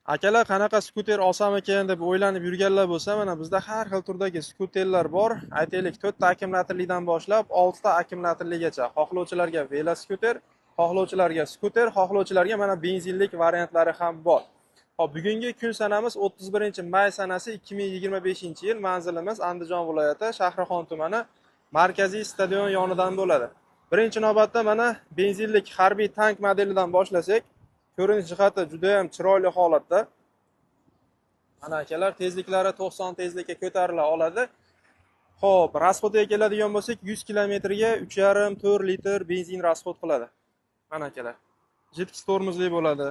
Akalar, qanaqa skuter olsam ekan deb o'ylanib yurganlar bo'lsa, mana bizda har xil turdagi skuterlar bor. Aytaylik, 4 ta akkumulyatorlidan boshlab 6 ta akkumulyatorligacha. Xohlovchilarga veloskuter, xohlovchilarga skuter, xohlovchilarga mana benzinlik variantlari ham bor. Hop, bugungi kun sanamiz 31-may sanasi 2025-yil. Manzilimiz Andijon viloyati Shahrixon tumani markaziy stadion yonidan bo'ladi. Birinchi navbatda mana benzinlik harbiy tank modelidan boshlasak, ko'rinish jihati juda ham chiroyli holatda. Mana akalar, tezliklari 90 tezlikka ko'tarila oladi. Xo'p, rasxodiga keladigan bo'lsak, 100 kilometrga 3,5-4 litr benzin rasxod qiladi. Mana akalar, jetkis tormozli bo'ladi.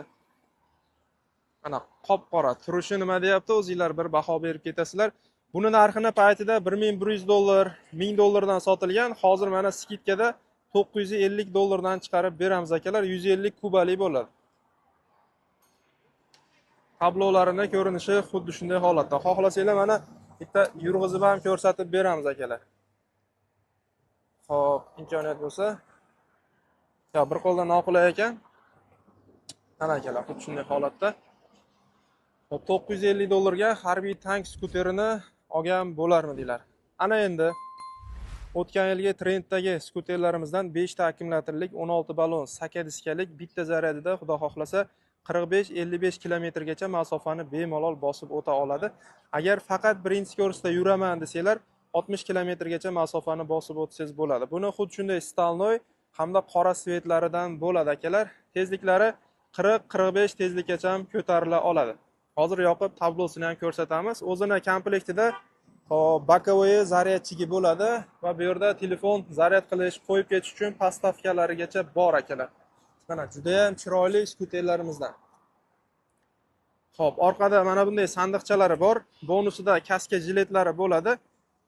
Mana qop-qora turishi nima deyapti, o'zingizlar bir baho berib ketasizlar. Buni narxini paytida $1100, $1000 sotilgan. Hozir mana skidkada $950 chiqarib beramiz akalar. 150 kubali bo'ladi. Tablolarini ko'rinishi xuddi shunday holatda. Xohlasanglar mana bitta yurg'izib ham ko'rsatib beramiz akalar. Xo'p, imkoniyat bo'lsa. Ya bir qo'ldan noqulay ekan. Mana akalar, xuddi shunday holatda. $950 ga harbiy tank skuterini olgan bo'larmidinglar. Ana endi o'tgan yilgi trenddagi skuterlarimizdan 5 ta akkumulyatorlik 16 ballon sakadiskalik bitta zaryadida xudo xohlasa 45-55 kilometrgacha masofani bemalol bosib o'ta oladi. Agar faqat birinchi ko'rsda yuraman desanglar 60 kilometrgacha masofani bosib o'tsangiz bo'ladi. Buni xuddi shunday stalnoy hamda qora svetlaridan bo'ladi akalar. Tezliklari 40-45 tezlikgacha ham ko'tarila oladi. Hozir yoqib tablosini ham ko'rsatamiz. O'zini komplektida bokovoy zaryadchigi bo'ladi va bu yerda telefon zaryad qilish, qo'yib ketish uchun postavkalarigacha bor akalar. Mana juda ham chiroyli skuterlarimizdan. Xo'p, orqada mana bunday sandiqchalari bor. Bonusida kaska jiletlari bo'ladi.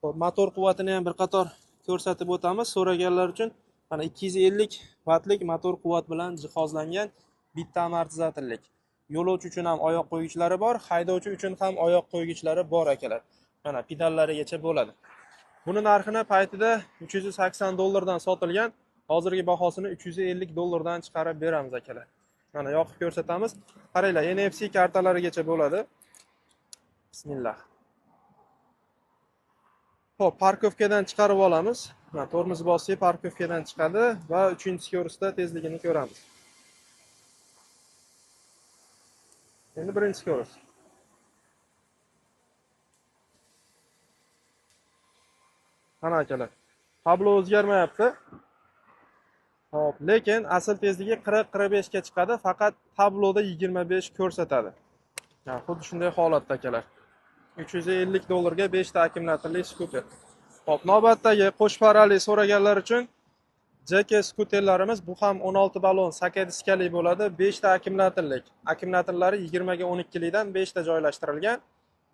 Xo'p, motor quvvatini ham bir qator ko'rsatib o'tamiz so'raganlar uchun. Mana 250 vatlik motor quvvat bilan jihozlangan bitta amortizatorlik. Yo'lovchi uchun ham oyoq qo'ygichlari bor, haydovchi uchun ham oyoq qo'ygichlari bor akalar. Mana pedallarigacha bo'ladi. Buni narxini paytida $380 dan sotilgan. Hozirgi bahosini $350 dan chiqarib beramiz akalar. Mana yoqib ko'rsatamiz. Qaranglar, NFC kartalarigacha bo'ladi. Bismillah. Xo'p, parkovkadan chiqarib olamiz. Mana tormoz bossak parkovkadan chiqadi va 3-ko'risda tezligini ko'ramiz. Endi birinchi ko'rish. Mana akalar, tablo o'zgarmayapti. Hop, lekin asl tezligi 40-45 ga chiqadi, faqat tabloda 25 ko'rsatadi. Yani xuddi shunday holatda akalar. $350 ga 5 ta akkumulyatorli skuter. Hop, navbatdagi qo'shparali so'raganlar uchun JK skuterlarimiz, bu ham 16 ballon sakadiskali bo'ladi, 5 ta akkumulyatorlik. Akkumulyatorlari 20 ga 12 likdan 5 ta joylashtirilgan.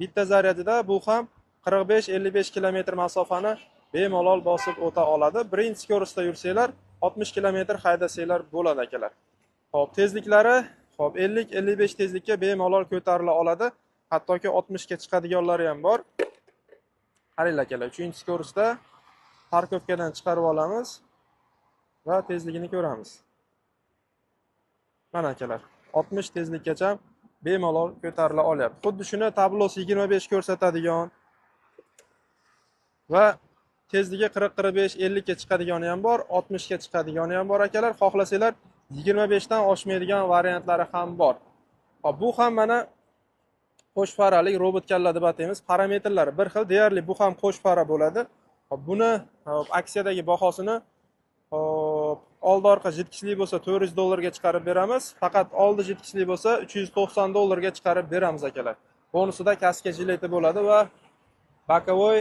Bitta zaryadida bu ham 45-55 kilometr masofani bemalol bosib o'ta oladi. Birinchi ko'risda yursanglar 60 kilometr haydasanglar bo'ladi akalar. Hop, tezliklari 50-55 tezlikka bemalol ko'tarila oladi. Hattoki 60 ga chiqadiganlari ham bor. Qaranglar akalar, 3-ko'risda parkovkadan chiqarib olamiz va tezligini ko'ramiz. Mana akalar, 60 tezlikkacha bemalol ko'tarila olyapti. Xuddi shuni tablosi 25 ko'rsatadigan va tezligi 40-45-50 ga chiqadigani ham bor, 60 ga chiqadigani ham bor akalar. Xohlasanglar 25 dan oshmaydigan variantlari ham bor. Hop, bu ham mana qo'sh farali robot kalla deb ataymiz. Parametrlari bir xil, deyarli bu ham qo'sh fara bo'ladi. Hop, buni aksiyadagi bahosini oldi orqa jetkisli bo'lsa $400 ga chiqarib beramiz. Faqat oldi jetkisli bo'lsa $390 ga chiqarib beramiz akalar. Bonusida kaska jileti bo'ladi va bokovoy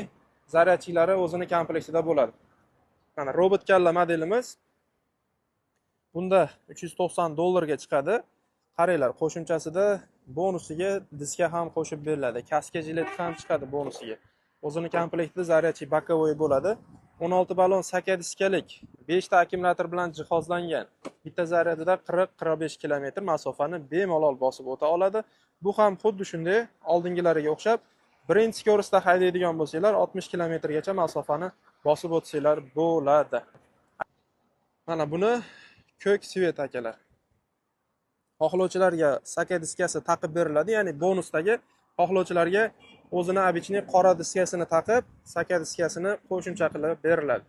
zaryadchiklari o'zini komplektida bo'ladi. Mana robot kalla modelimiz. Bunda $390 ga chiqadi. Qaranglar, qo'shimchasida bonusiga diska ham qo'shib beriladi. Kaska jilet ham chiqadi bonusiga. O'zini komplektida zaryadchi bokovoy bo'ladi. 16 ballon sakadiskalik 5 ta akkumulyator bilan jihozlangan. Bitta zaryadida 40-45 kilometr masofani bemalol bosib o'ta oladi. Bu ham xuddi shunday oldingilariga o'xshab birinchi ko'risda haydaydigan bo'lsanglar 60 kilometrgacha masofani bosib o'tsanglar bo'ladi. Mana buni ko'k svet akalar. xohlovchilarga saka diskasi taqib beriladi, ya'ni bonusdagi xohlovchilarga o'zini обычный qora diskasini taqib, saka diskasini qo'shimcha qilib beriladi.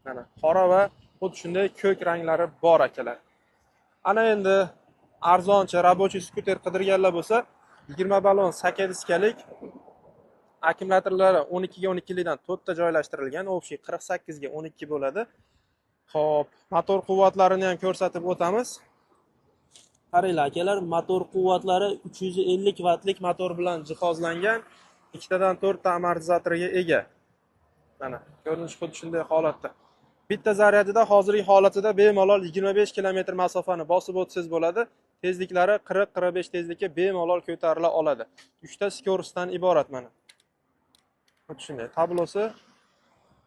Mana qora va xuddi shunday ko'k ranglari bor akalar. Ana endi arzoncha рабочий skuter qidirganlar bo'lsa, 20 ballon saka diskalik akkumulyatorlari 12 ga 12 likdan 4 ta joylashtirilgan, общий 48 ga 12 bo'ladi. Xo'p, motor quvvatlarini ham ko'rsatib o'tamiz. Qaranglar akalar, motor quvvatlari 350 vatlik motor bilan jihozlangan, ikkitadan 4 ta amortizatoriga ega. Mana, ko'rinish xuddi shunday holatda. Bitta zaryadida hozirgi holatida bemalol 25 km masofani bosib o'tsangiz bo'ladi. Tezliklari 40-45 tezlikka bemalol ko'tarila oladi. 3 ta skoroustdan iborat mana. Xuddi shunday. Tablosi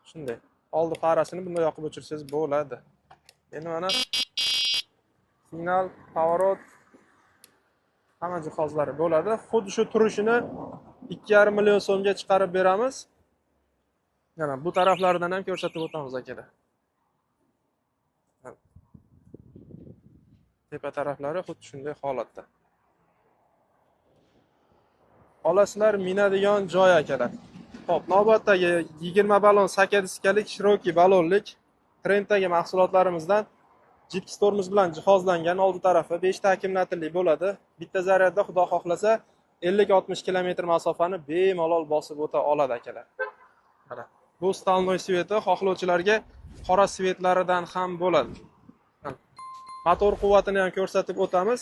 shunday. Oldi farasini bunday yoqib o'chirsangiz bo'ladi. Endi mana signal, поворот hamma jihozlari bo'ladi. Xuddi shu turishini 2,5 million so'mga chiqarib beramiz. Mana bu taraflaridan ham ko'rsatib o'tamiz akalar. Tepa taraflari xuddi shunday holatda. Olasizlar minadigan joy akalar. Xo'p, navbatdagi 20 ballon saka diskalik shiroki ballonlik Trenddagi mahsulotlarimizdan jiddiy tormoz bilan jihozlangan oldi tarafi 5 ta akkumulyatorli bo'ladi. Bitta zaryadda xudo xohlasa 50-60 km masofani bemalol bosib o'ta oladi akalar. Mana bu stolnoy sveti xohlovchilarga qora svetlaridan ham bo'ladi. Motor quvvatini ham ko'rsatib o'tamiz.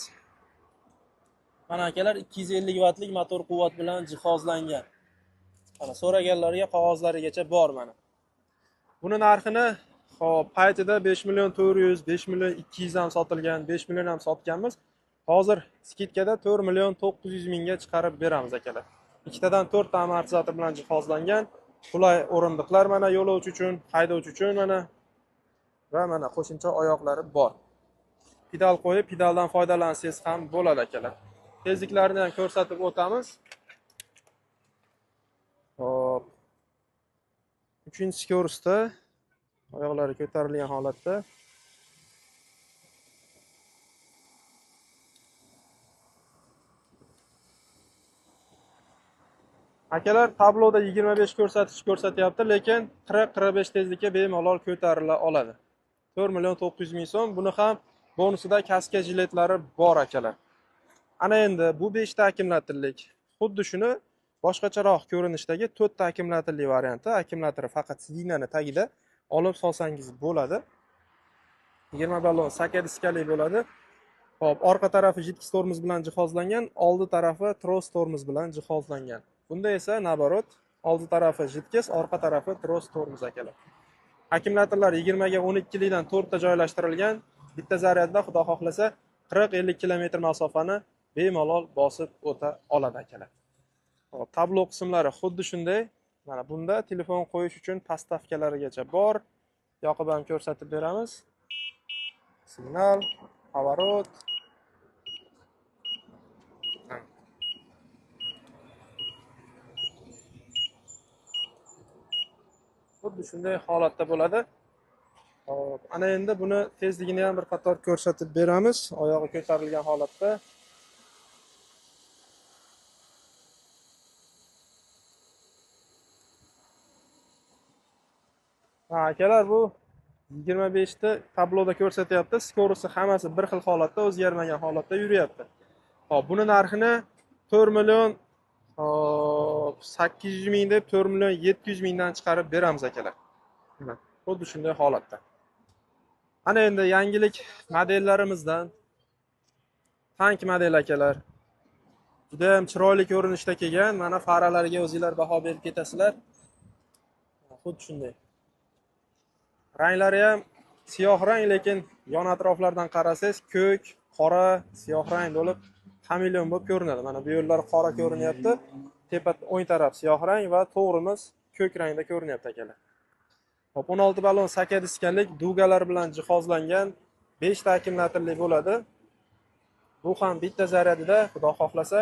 Mana akalar 250 vatlik motor quvvat bilan jihozlangan. Mana so'raganlarga qog'ozlarigacha bor mana. Buni narxini xo'p, paytida 5 million 400, 5 million 200 ham sotilgan, 5 million ham sotganmiz. Hozir skidkada 4 million 900 mingga chiqarib beramiz akalar. Ikkitadan 4 ta amortizator bilan jihozlangan, qulay o'rindiqlar mana yo'lovchi uchun, haydovchi uchun mana va mana qo'shimcha oyoqlari bor. Pedal qo'yib, pedaldan foydalansangiz ham bo'ladi akalar. Tezliklarni ham ko'rsatib o'tamiz. Hop. 3-skoroustda oyoqlari ko'tarilgan holatda. Akalar, tabloda 25 ko'rsatish ko'rsatyapti, lekin 40-45 tezlikka bemalol ko'tarila oladi. 4 million 900 ming so'm. Buni ham bonusida kaska jiletlari bor akalar. Ana endi bu 5 ta akkumulyatorlik. Xuddi shuni boshqacharoq ko'rinishdagi 4 ta akkumulyatorli varianti. Akkumulyatori faqat sidinani tagida olib solsangiz bo'ladi. 20 ballon saka diskali bo'ladi. Xo'p, orqa tarafi jiddiy tormoz bilan jihozlangan, oldi tarafi tros tormoz bilan jihozlangan. Bunda esa nabarot, oldi tarafi jiddiy, orqa tarafi tros tormoz akalar. Akkumulyatorlar 20 ga 12 likdan 4 ta joylashtirilgan. Bitta zaryadda xudo xohlasa 40-50 km masofani bemalol bosib o'ta oladi akalar. Xo'p, tablo qismlari xuddi shunday. Mana bunda telefon qo'yish uchun pastavkalarigacha bor. Yoqib ham ko'rsatib beramiz. Signal, поворот. Xuddi shunday holatda bo'ladi. Hop, ana endi buni tezligini ham bir qator ko'rsatib beramiz. Oyog'i ko'tarilgan holatda. Ha, akalar, bu 25 ta tabloda ko'rsatyapti. Skorosi hammasi bir xil holatda, o'zgarmagan holatda yuryapti. Hop, buni narxini 4 million 800 ming deb 4 million 700 mingdan chiqarib beramiz akalar. Xuddi shunday holatda. Ana endi yangilik modellarimizdan tank model akalar. Juda ham chiroyli ko'rinishda kelgan. Mana faralariga o'zingizlar baho berib ketasizlar. Xuddi shunday. Ranglari ham siyoh rang, lekin yon atroflardan qarasangiz ko'k, qora, siyoh rang bo'lib, xameleon bo'lib ko'rinadi. Mana bu yo'llar qora ko'rinyapti. Tepa o'ng taraf siyoh rang va to'g'rimiz ko'k rangda ko'rinyapti akalar. Hop, 16 ballon saka diskalik dugalar bilan jihozlangan 5 ta akkumulyatorli bo'ladi. Bu ham bitta zaryadida xudo xohlasa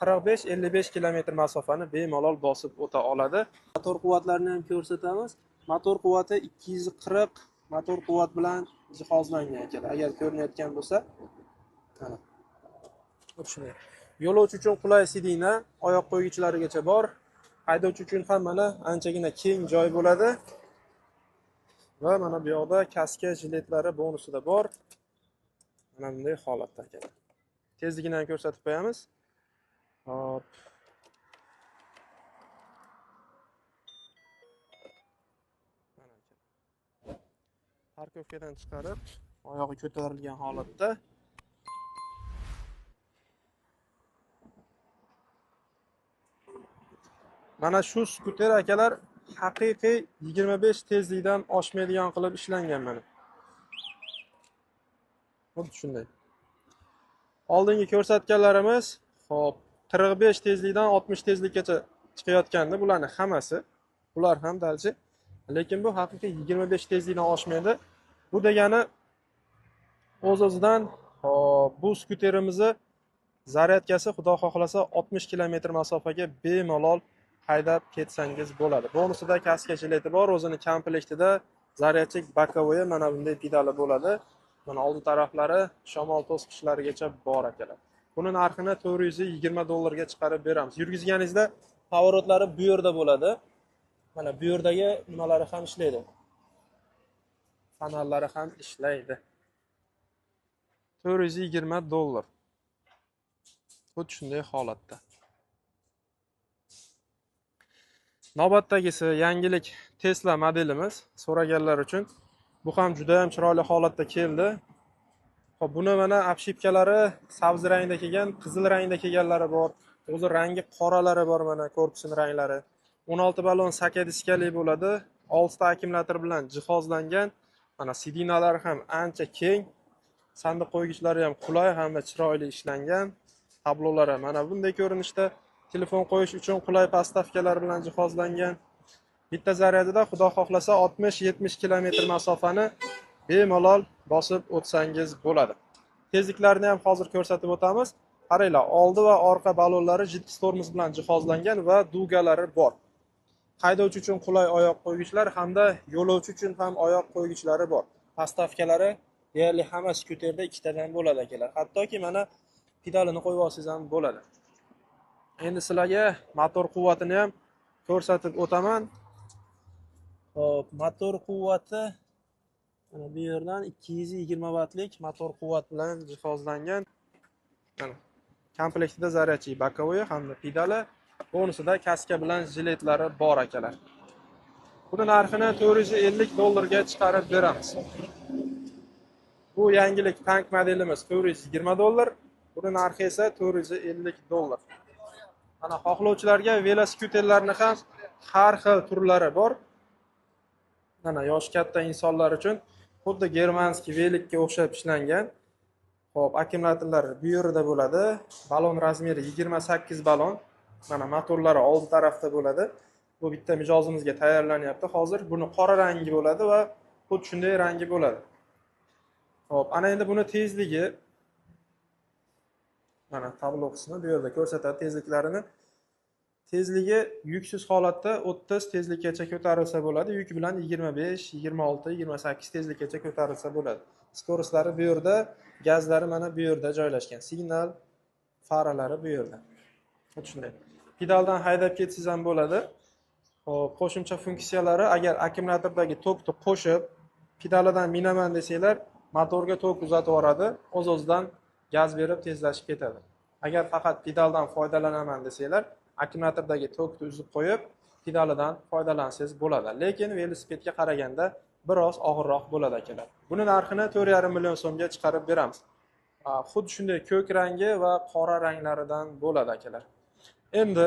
45-55 km masofani bemalol bosib o'ta oladi. Motor quvvatlarini ham ko'rsatamiz. Motor quvvati 240 motor quvvat bilan jihozlangan akalar. Agar ko'rinayotgan bo'lsa, mana Shunday. Yo'lovchi uchun qulay sidina, oyoq qo'ygichlarigacha bor. Haydovchi uchun ham mana anchagina keng joy bo'ladi. Va mana bu yoqda kaska jiletlari bonusida bor. Mana bunday holatda ekan. Tezligini ham ko'rsatib qo'yamiz. Hop. Parkovkadan chiqarib, oyog'i ko'tarilgan holatda mana shu skuter akalar haqiqiy 25 tezlikdan oshmaydigan qilib ishlangan mana. Xuddi shunday. Oldingi ko'rsatganlarimiz, hop, 45 tezlikdan 60 tezlikkacha chiqayotgandi bularning hammasi. Bular ham dalchi. Lekin bu haqiqiy 25 tezlikdan oshmaydi. Bu degani o'z-o'zidan bu skuterimizni zaryadkasi xudo xohlasa 60 km masofaga bemalol haydab ketsangiz bo'ladi. Bonusida kaska jileti bor, o'zini komplektida zaryadchik bokovoy mana bunday pedali bo'ladi. Mana old taraflari shamol to'sqichlarigacha bor akalar. Buni narxini $420 ga chiqarib beramiz. Yurgizganingizda povorotlari bu yerda bo'ladi. Mana bu yerdagi nimalari ham ishlaydi. Kanallari ham ishlaydi. $420. Xuddi shunday holatda. Navbatdagisi yangilik Tesla modelimiz. So'raganlar uchun bu ham juda ham chiroyli holatda keldi. Xo'p, buni mana obshipkalari sabzi rangda kelgan, qizil rangda kelganlari bor. O'zi rangi qoralari bor mana korpusining ranglari. 16 ballon saka diskali bo'ladi. 6 ta akkumulyator bilan jihozlangan. Mana sidinalar ham ancha keng. Sandiq qo'ygichlari ham qulay hamda chiroyli ishlangan. Tablolari mana bunday ko'rinishda. Telefon qo'yish uchun qulay postavkalar bilan jihozlangan. Bitta zaryadida xudo xohlasa 60-70 km masofani bemalol bosib o'tsangiz bo'ladi. Tezliklarni ham hozir ko'rsatib o'tamiz. Qaranglar, oldi va orqa balonlari jiddiy tormoz bilan jihozlangan va dugalari bor. Haydovchi uchun qulay oyoq qo'ygichlar hamda yo'lovchi uchun ham oyoq qo'ygichlari bor. Postavkalari deyarli hamma skuterda ikkitadan bo'ladi akalar. Hattoki mana pedalini qo'yib olsangiz ham bo'ladi. Endi sizlarga motor quvvatini ham ko'rsatib o'taman. Hop, motor quvvati mana bu yerdan 220 vatlik motor quvvat bilan jihozlangan. Mana komplektida zaryadchi bokovoy hamda pedali, bonusida kaska bilan jiletlari bor akalar. Buni narxini $450 ga chiqarib beramiz. Bu yangilik tank modelimiz $420. Buni narxi esa $450. Mana xohlovchilarga velosipedlarning ham har xil turlari bor. Mana yosh katta insonlar uchun xuddi germanskiy velikka o'xshab ishlangan. Xo'p, akkumulyatorlar bu yerda bo'ladi. Balon razmeri 28 balon. Mana motorlari old tarafda bo'ladi. Bu bitta mijozimizga tayyorlanyapti. Hozir buni qora rangi bo'ladi va xuddi shunday rangi bo'ladi. Xo'p, ana endi buni tezligi mana tablo qismi bu yerda ko'rsatadi tezliklarini. Tezligi yuksiz holatda 30 tezlikkacha ko'tarilsa bo'ladi. Yuk bilan 25, 26, 28 tezlikkacha ko'tarilsa bo'ladi. Skoroslari bu yerda, gazlari mana bu yerda joylashgan. Signal faralari bu yerda. Xuddi shunday. Pedaldan haydab ketsangiz ham bo'ladi. Xo'p, qo'shimcha funksiyalari agar akkumulyatordagi tokni qo'shib, pedalidan minaman desanglar, motorga tok uzatib yuboradi. O'z-o'zidan gaz berib tezlashib ketadi. Agar faqat pedaldan foydalanaman desanglar, akkumulyatordagi tokni uzib qo'yib, pedalidan foydalansangiz bo'ladi. Lekin velosipedga qaraganda biroz og'irroq bo'ladi akalar. Buni narxini 4,5 million so'mga chiqarib beramiz. Xuddi shunday ko'k rangi va qora ranglaridan bo'ladi akalar. Endi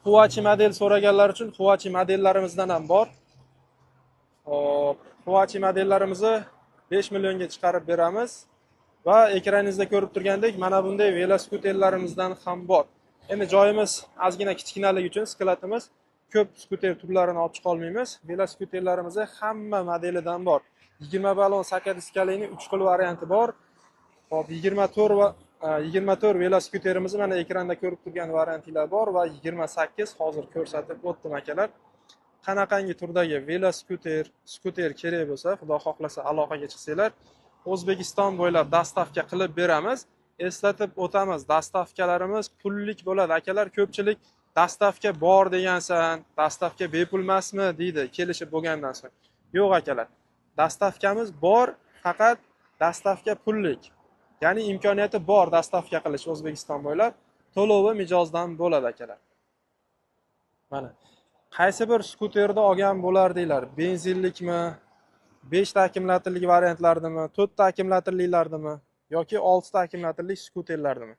Huachi model so'raganlar uchun Huachi modellarimizdan ham bor. Hop, Huachi modellarimizni 5 millionga chiqarib beramiz. Va ekraningizda ko'rib turgandek, mana bunday velosipedlarimizdan ham bor. Endi joyimiz ozgina kichkinaligi uchun sklatimiz ko'p skuter turlarini olib chiqa olmaymiz. Velosipedlarimiz hamma modelidan bor. 20 ballon saka diskalining 3 xil varianti bor. Hop, 24 velosipedimiz mana ekranda ko'rib turgan variantlar bor va 28 hozir ko'rsatib o'tdim akalar. Qanaqangi turdagi skuter kerak bo'lsa, xudo xohlasa aloqaga chiqsanglar, O'zbekiston bo'ylab dastavka qilib beramiz. eslatib o'tamiz. Dastavkalarimiz pullik bo'ladi. Akalar ko'pchilik dastavka bor degansan, dastavka bepul emasmi deydi kelishib bo'lgandan so'ng. Yo'q akalar. Dastavkamiz bor, faqat dastavka pullik. Ya'ni imkoniyati bor dastavka qilish O'zbekiston bo'ylab to'lovi mijozdan bo'ladi akalar. Mana qaysi bir skuterni olgan bo'lardinglar? Benzinlikmi, 5 ta akkumulyatorlik variantlardimi, 4 ta akkumulyatorliklardimi yoki 6 ta akkumulyatorlik skuterlardimi?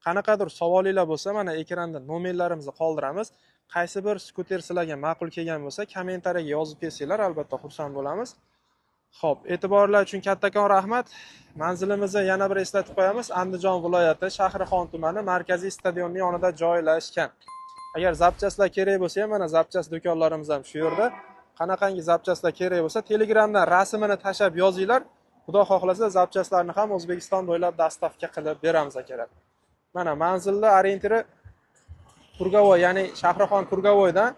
Qanaqadir savolinglar bo'lsa, mana ekranda nomerlarimizni qoldiramiz. Qaysi bir skuter sizlarga ma'qul kelgan bo'lsa, kommentariyaga yozib kelsanglar, albatta xursand bo'lamiz. Xo'p, e'tiborlar uchun kattakon rahmat. Manzilimizni yana bir eslatib qo'yamiz. Andijon viloyati Shahrixon tumani markaziy stadionning yonida joylashgan. Agar zapchastlar kerak bo'lsa ham mana zapchast do'konlarimiz ham shu yerda. Qanaqangi zapchastlar kerak bo'lsa, Telegramdan rasmini tashab yozinglar. Xudo xohlasa zapchastlarni ham O'zbekiston bo'ylab dastavka qilib beramiz akalar. Mana manzilni orientiri Turgavoy, ya'ni Shahrixon Turgavoydan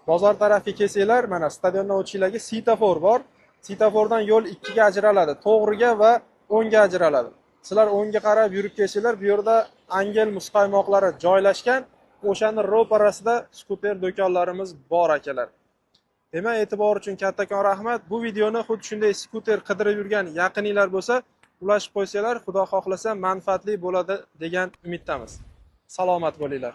bozor tarafga kelsanglar, mana stadiondan o'tishinglarga svetofor bor. Svetofordan yo'l ikkiga ajraladi, to'g'riga va o'ngga ajraladi. Sizlar o'ngga qarab yurib kelsanglar, bu yerda Angel muzqaymoqlari joylashgan. O'shani ro'parasida skuter do'konlarimiz bor akalar. Demak, e'tibor uchun kattakon rahmat. Bu videoni xuddi shunday skuter qidirib yurgan yaqininglar bo'lsa, ulashib qo'ysanglar, Xudo xohlasa manfaatli bo'ladi degan umiddamiz. Salomat bo'linglar.